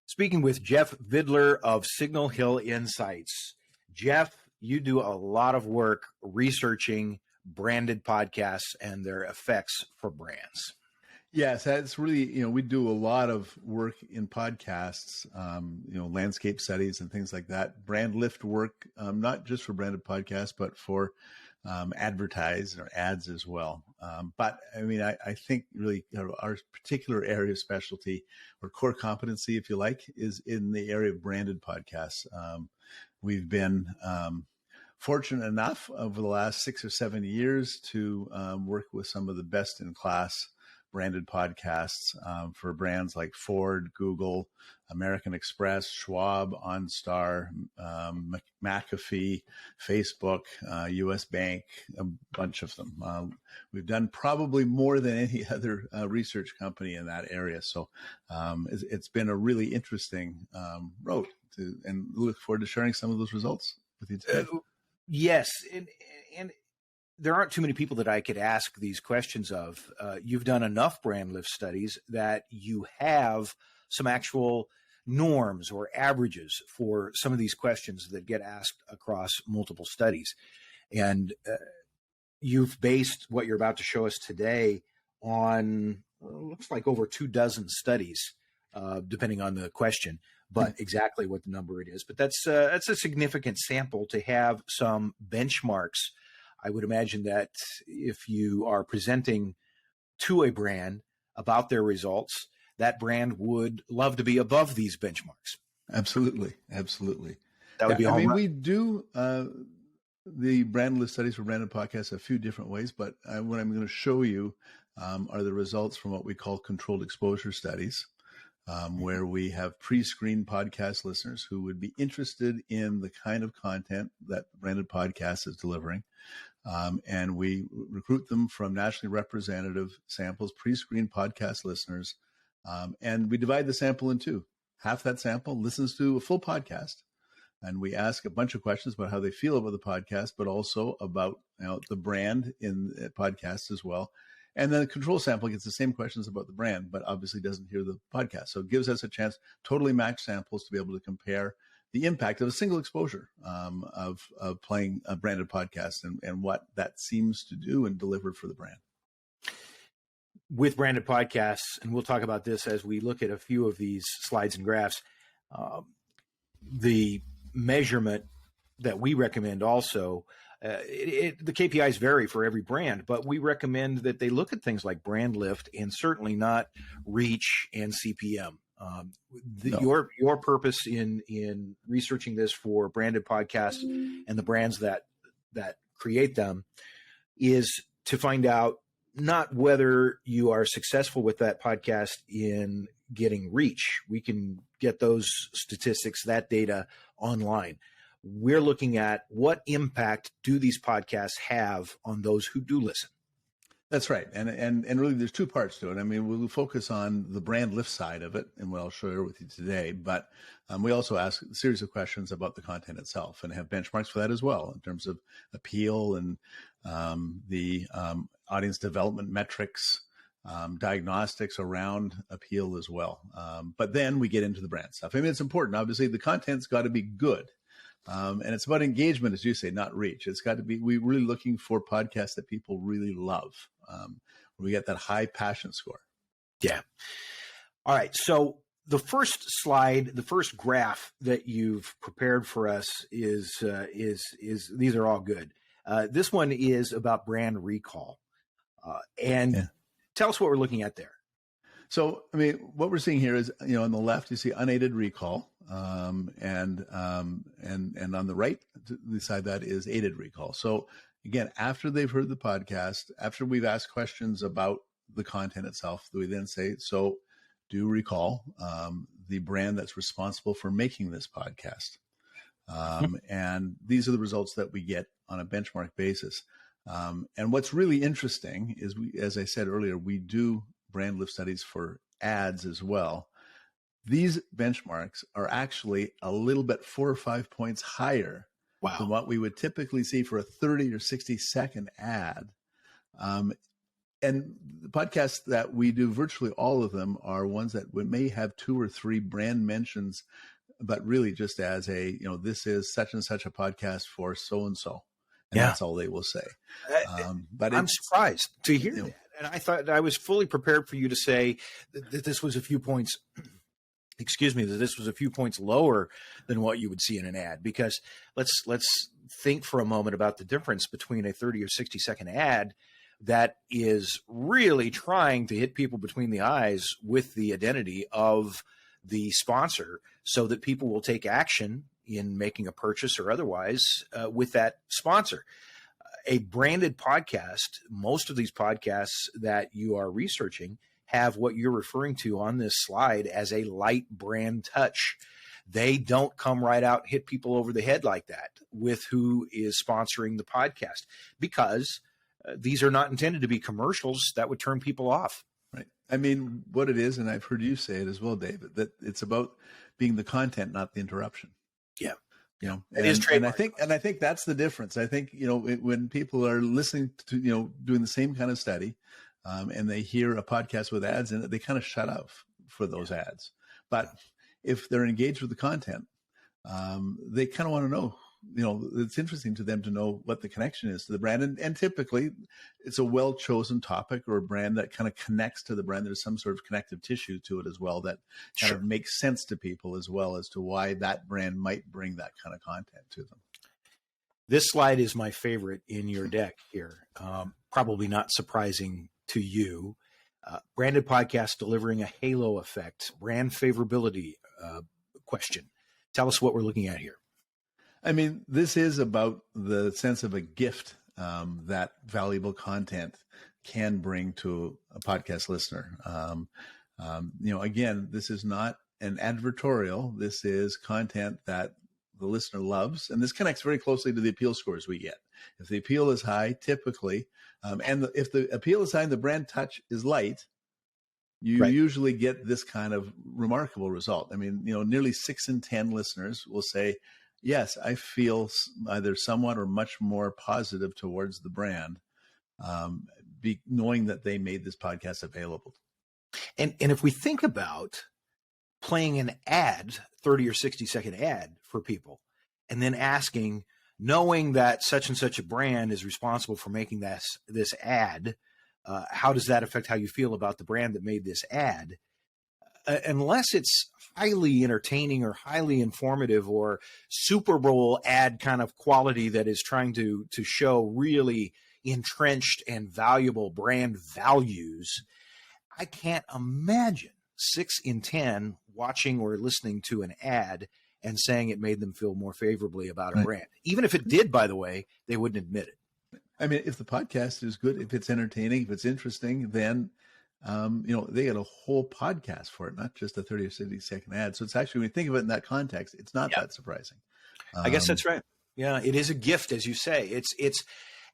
Speaking with Jeff Vidler of Signal Hill Insights. Jeff, you do a lot of work researching branded podcasts and their effects for brands. Yes, that's really, we do a lot of work in podcasts, landscape studies and things like that. Brand lift work, not just for branded podcasts, but for advertise or ads as well. But I think really our particular area of specialty or core competency, if you like, is in the area of branded podcasts. We've been fortunate enough over the last 6 or 7 years to work with some of the best in class branded podcasts for brands like Ford, Google, American Express, Schwab, OnStar, McAfee, Facebook, US Bank, a bunch of them. We've done probably more than any other research company in that area. So it's been a really interesting road and look forward to sharing some of those results with you today. Yes. And there aren't too many people that I could ask these questions of. You've done enough brand lift studies that you have some actual norms or averages for some of these questions that get asked across multiple studies. And you've based what you're about to show us today on, looks like over 24 studies, depending on the question, but exactly what the number it is. But that's a significant sample to have some benchmarks. I would imagine that if you are presenting to a brand about their results, that brand would love to be above these benchmarks. Absolutely. Absolutely. That would be a home run. We do the brand list studies for branded podcasts a few different ways, but what I'm going to show you are the results from what we call controlled exposure studies. Where we have pre-screened podcast listeners who would be interested in the kind of content that branded podcast is delivering. And we recruit them from nationally representative samples, pre-screened podcast listeners. And we divide the sample in two. Half that sample listens to a full podcast. And we ask a bunch of questions about how they feel about the podcast, but also about the brand in the podcast as well. And then the control sample gets the same questions about the brand, but obviously doesn't hear the podcast. So it gives us a chance, totally match samples, to be able to compare the impact of a single exposure of playing a branded podcast and what that seems to do and deliver for the brand. With branded podcasts, and we'll talk about this as we look at a few of these slides and graphs, the measurement that we recommend also, the KPIs vary for every brand, but we recommend that they look at things like brand lift and certainly not reach and CPM. No. Your purpose in researching this for branded podcasts and the brands that create them is to find out not whether you are successful with that podcast in getting reach. We can get those statistics, that data online. We're looking at what impact do these podcasts have on those who do listen. That's right. And really there's two parts to it. We'll focus on the brand lift side of it and what I'll share with you today. But we also ask a series of questions about the content itself and have benchmarks for that as well in terms of appeal and the audience development metrics, diagnostics around appeal as well. But then we get into the brand stuff. It's important. Obviously, the content's got to be good. And it's about engagement, as you say, not reach. It's got to be, we're really looking for podcasts that people really love, where we get that high passion score. Yeah. All right. So the first slide, the first graph that you've prepared for us is these are all good. This one is about brand recall. Tell us what we're looking at there. So, what we're seeing here is, on the left, you see unaided recall, and on the right beside that is aided recall. So again, after they've heard the podcast, after we've asked questions about the content itself, we then say, so do you recall the brand that's responsible for making this podcast? And these are the results that we get on a benchmark basis. And what's really interesting is, as I said earlier, we do brand lift studies for ads as well. These benchmarks are actually a little bit 4 or 5 points higher than what we would typically see for a 30 or 60 second ad. And the podcasts that we do, virtually all of them are ones that we may have 2 or 3 brand mentions, but really just as a, this is such and such a podcast for so and so, and Yeah. that's all they will say. But I'm surprised to hear that. And I thought I was fully prepared for you to say that this was a few points, excuse me, that this was a few points lower than what you would see in an ad. Because let's think for a moment about the difference between a 30 or 60-second ad that is really trying to hit people between the eyes with the identity of the sponsor so that people will take action in making a purchase or otherwise with that sponsor. A branded podcast, most of these podcasts that you are researching have what you're referring to on this slide as a light brand touch. They don't come right out, hit people over the head like that with who is sponsoring the podcast, because these are not intended to be commercials that would turn people off. Right. I mean, what it is, and I've heard you say it as well, David, that it's about being the content, not the interruption. Yeah. It is trademark. And I think that's the difference. I think, when people are listening to, doing the same kind of study, and they hear a podcast with ads in it, they kind of shut off for those ads. But if they're engaged with the content, they kind of want to know, it's interesting to them to know what the connection is to the brand. And typically it's a well-chosen topic or a brand that kind of connects to the brand. There's some sort of connective tissue to it as well that kind of makes sense to people as well as to why that brand might bring that kind of content to them. This slide is my favorite in your deck here. Probably not surprising to you. Branded podcast delivering a halo effect, brand favorability question. Tell us what we're looking at here. I mean, this is about the sense of a gift that valuable content can bring to a podcast listener. Again, this is not an advertorial. This is content that the listener loves, and this connects very closely to the appeal scores we get. If the appeal is high, typically, if the appeal is high and the brand touch is light, you usually get this kind of remarkable result. I mean, nearly 6 in 10 listeners will say, yes, I feel either somewhat or much more positive towards the brand, knowing that they made this podcast available. And if we think about playing an ad, 30 or 60-second ad for people, and then asking, knowing that such and such a brand is responsible for making this ad, how does that affect how you feel about the brand that made this ad? Unless it's highly entertaining or highly informative or Super Bowl ad kind of quality that is trying to show really entrenched and valuable brand values, I can't imagine 6 in 10 watching or listening to an ad and saying it made them feel more favorably about a brand. Even if it did, by the way, they wouldn't admit it. I mean, if the podcast is good, if it's entertaining, if it's interesting, then they get a whole podcast for it, not just a 30 or 60-second ad. So it's actually, when you think of it in that context, it's not that surprising. I guess that's right. Yeah, it is a gift, as you say.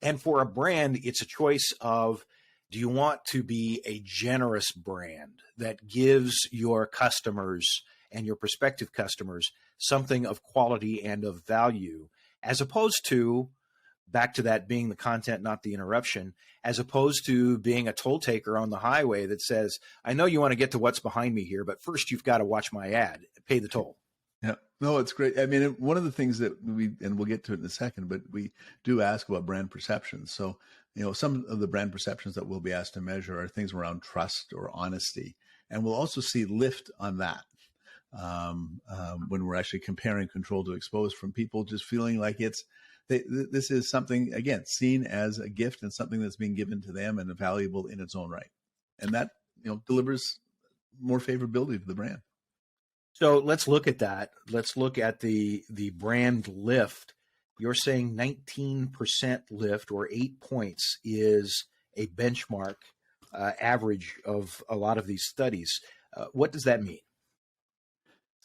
And for a brand, it's a choice of, do you want to be a generous brand that gives your customers and your prospective customers something of quality and of value, as opposed to, back to that being the content, not the interruption, as opposed to being a toll taker on the highway that says, I know you want to get to what's behind me here, but first you've got to watch my ad, pay the toll. Yeah, no, it's great. I mean, one of the things that and we'll get to it in a second, but we do ask about brand perceptions. So, some of the brand perceptions that we'll be asked to measure are things around trust or honesty. And we'll also see lift on that when we're actually comparing control to exposed, from people just feeling like this is something, again, seen as a gift and something that's being given to them and valuable in its own right. And that, delivers more favorability to the brand. So let's look at that. Let's look at the brand lift. You're saying 19% lift, or 8 points, is a benchmark average of a lot of these studies. What does that mean?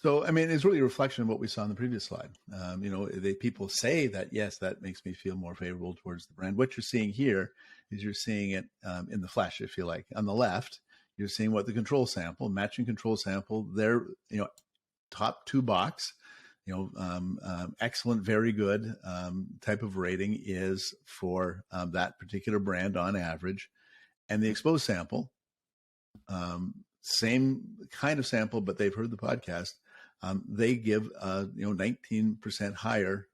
So, I mean, it's really a reflection of what we saw in the previous slide. People say that, yes, that makes me feel more favorable towards the brand. What you're seeing here is you're seeing it in the flesh, if you like. On the left, you're seeing what the control sample, matching control sample, their, top 2 box, excellent, very good type of rating is for that particular brand on average. and the exposed sample, same kind of sample, but they've heard the podcast. They give 19% higher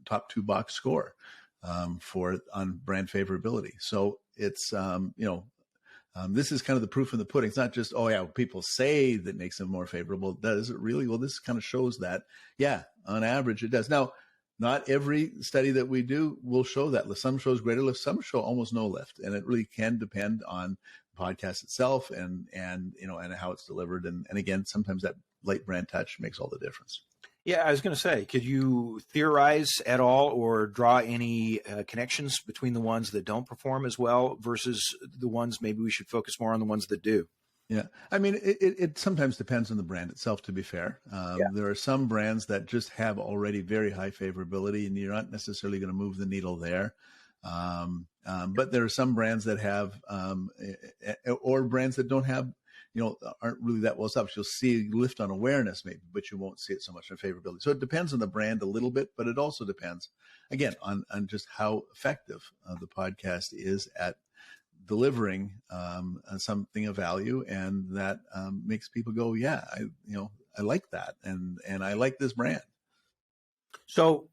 top 2 box score on brand favorability. So it's this is kind of the proof in the pudding. It's not just, oh yeah, people say that makes them more favorable. Does it really? Well, this kind of shows that, yeah, on average it does. Now, not every study that we do will show that. Some shows greater lift, some show almost no lift, and it really can depend on the podcast itself and how it's delivered. And again, sometimes that light brand touch makes all the difference. Yeah, I was going to say, could you theorize at all or draw any connections between the ones that don't perform as well versus the ones maybe we should focus more on the ones that do? Yeah. I mean, it sometimes depends on the brand itself, to be fair. There are some brands that just have already very high favorability, and you're not necessarily going to move the needle there. But there are some brands that have, or brands that don't have, aren't really that well established. You'll see lift on awareness maybe, but you won't see it so much on favorability. So it depends on the brand a little bit, but it also depends, again, on just how effective the podcast is at delivering something of value, and that makes people go, yeah, I like that, and I like this brand. So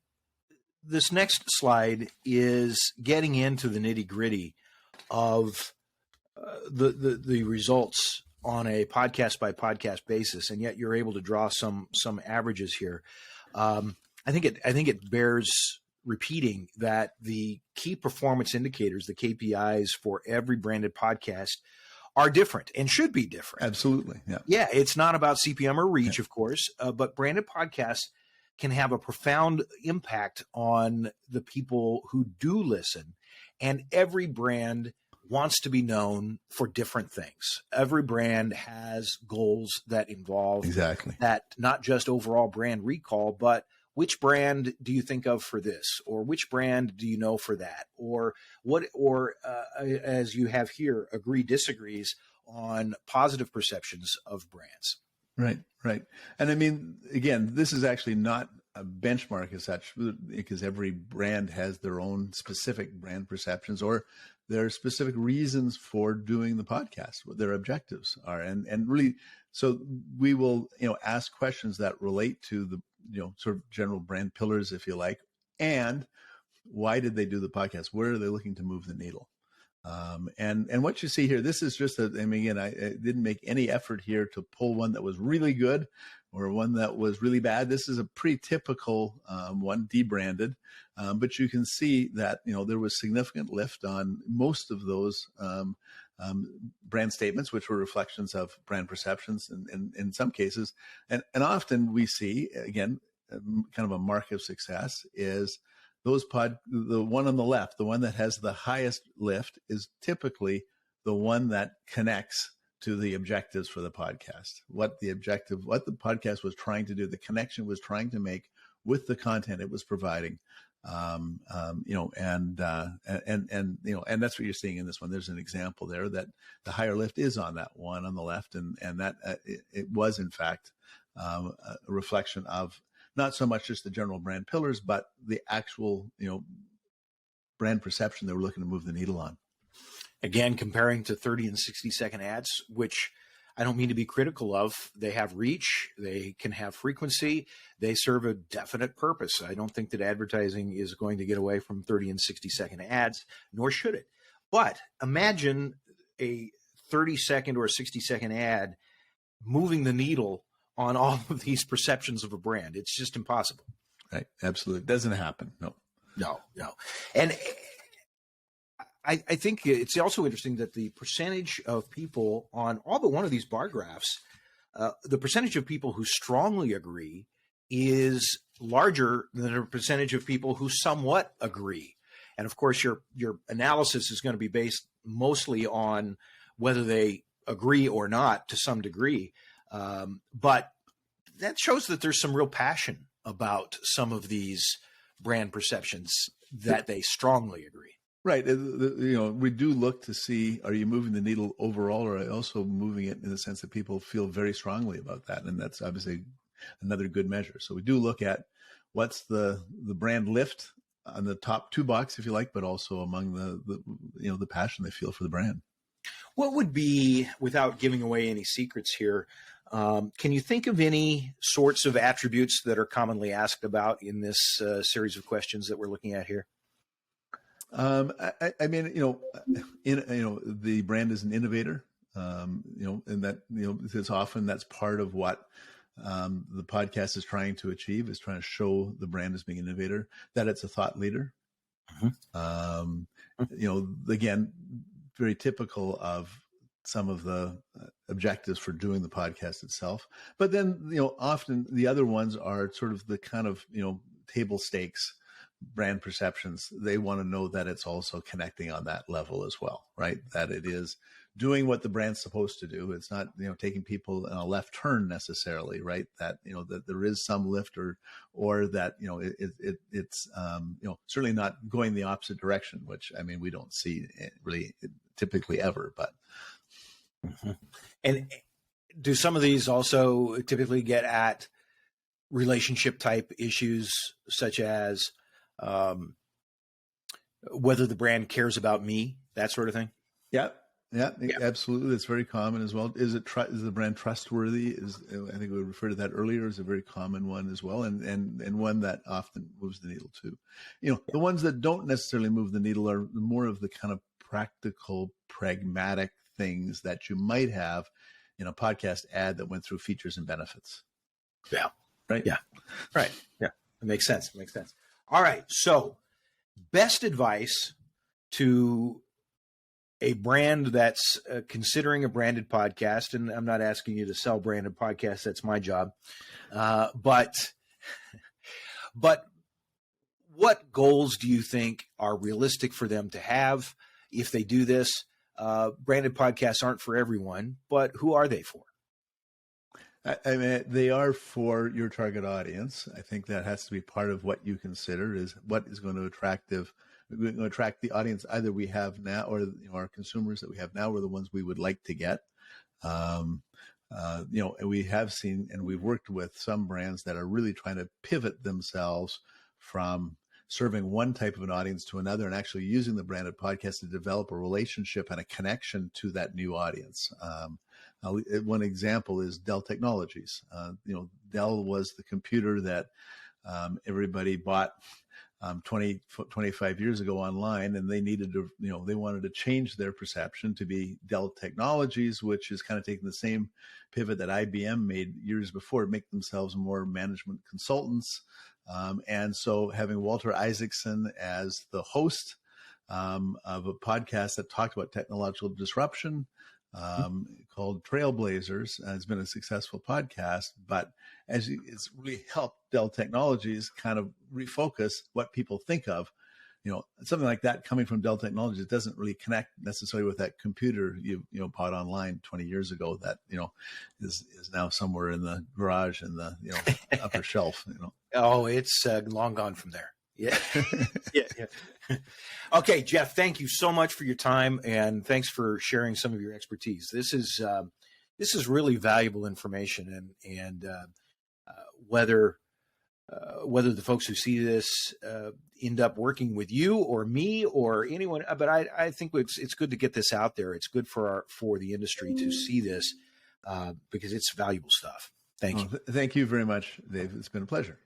this next slide is getting into the nitty gritty of the results on a podcast by podcast basis, and yet you're able to draw some averages here. I think it bears repeating that the key performance indicators, the KPIs for every branded podcast, are different and should be different. Absolutely. Yeah. Yeah. It's not about CPM or reach, of course, but branded podcasts can have a profound impact on the people who do listen. And every brand wants to be known for different things. Every brand has goals that involve that, not just overall brand recall, but which brand do you think of for this, or which brand do you know for that, or what, or as you have here, agree disagrees on positive perceptions of brands. Right. And I mean, again, this is actually not a benchmark as such, because every brand has their own specific brand perceptions, or their specific reasons for doing the podcast, what their objectives are. And really, so we will, ask questions that relate to the, sort of general brand pillars, if you like, and why did they do the podcast? Where are they looking to move the needle? And what you see here, this is just I didn't make any effort here to pull one that was really good or one that was really bad. This is a pretty typical one, debranded, but you can see that, there was significant lift on most of those brand statements, which were reflections of brand perceptions in some cases. And often we see, again, kind of a mark of success is the one on the left, the one that has the highest lift, is typically the one that connects to the objectives for the podcast. What the podcast was trying to do, the connection was trying to make with the content it was providing. And that's what you're seeing in this one. There's an example there that the higher lift is on that one on the left, and that it was in fact a reflection of not so much just the general brand pillars, but the actual, brand perception they were looking to move the needle on. Again, comparing to 30 and 60-second ads, which I don't mean to be critical of. They have reach, they can have frequency, they serve a definite purpose. I don't think that advertising is going to get away from 30 and 60-second ads, nor should it. But imagine a 30-second or a 60-second ad moving the needle on all of these perceptions of a brand. It's just impossible. Right. Absolutely. It doesn't happen. No. And I think it's also interesting that the percentage of people on all but one of these bar graphs, the percentage of people who strongly agree is larger than the percentage of people who somewhat agree. And of course, your analysis is going to be based mostly on whether they agree or not to some degree. But that shows that there's some real passion about some of these brand perceptions that they strongly agree. Right. We do look to see, are you moving the needle overall, or are you also moving it in the sense that people feel very strongly about that? And that's obviously another good measure. So we do look at what's the brand lift on the top two box, if you like, but also among the passion they feel for the brand. What would be, without giving away any secrets here, can you think of any sorts of attributes that are commonly asked about in this series of questions that we're looking at here? I mean, the brand is an innovator, and that, it's often that's part of what the podcast is trying to achieve, is trying to show the brand as being an innovator, that it's a thought leader. Again, very typical of some of the objectives for doing the podcast itself. But then, often the other ones are sort of the kind of, table stakes brand perceptions. They want to know that it's also connecting on that level as well, right? That it is doing what the brand's supposed to do. It's not, taking people in a left turn necessarily, right? That, that there is some lift or that, it's certainly not going the opposite direction, which, I mean, we don't see it really typically ever, but. And do some of these also typically get at relationship type issues, such as whether the brand cares about me, that sort of thing? Yeah, absolutely. That's very common as well. Is the brand trustworthy? I think we referred to that earlier, is a very common one as well, and one that often moves the needle too. The ones that don't necessarily move the needle are more of the kind of practical, pragmatic things that you might have in a podcast ad that went through features and benefits. Yeah. Right. Yeah. Right. Yeah. It makes sense. All right. So, best advice to a brand that's considering a branded podcast, and I'm not asking you to sell branded podcasts. That's my job. But what goals do you think are realistic for them to have if they do this? Branded podcasts aren't for everyone, but who are they for? I mean, they are for your target audience. I think that has to be part of what you consider, is what is going to attract the audience either we have now, or our consumers that we have now, or the ones we would like to get. And we have seen, and we've worked with some brands that are really trying to pivot themselves from serving one type of an audience to another, and actually using the branded podcast to develop a relationship and a connection to that new audience. One example is Dell Technologies. Dell was the computer that everybody bought 25 years ago online, and they needed to, they wanted to change their perception to be Dell Technologies, which is kind of taking the same pivot that IBM made years before, make themselves more management consultants. And so having Walter Isaacson as the host of a podcast that talked about technological disruption, called Trailblazers, has been a successful podcast, but it's really helped Dell Technologies kind of refocus what people think of. Something like that coming from Dell Technologies, it doesn't really connect necessarily with that computer you bought online 20 years ago that is now somewhere in the garage in the upper shelf. Oh, it's long gone from there. Yeah. Yeah. Okay, Jeff, thank you so much for your time, and thanks for sharing some of your expertise. This is really valuable information, and whether the folks who see this end up working with you or me or anyone, but I think it's good to get this out there. It's good for the industry to see this because it's valuable stuff. Thank you. Thank you very much, Dave. It's been a pleasure.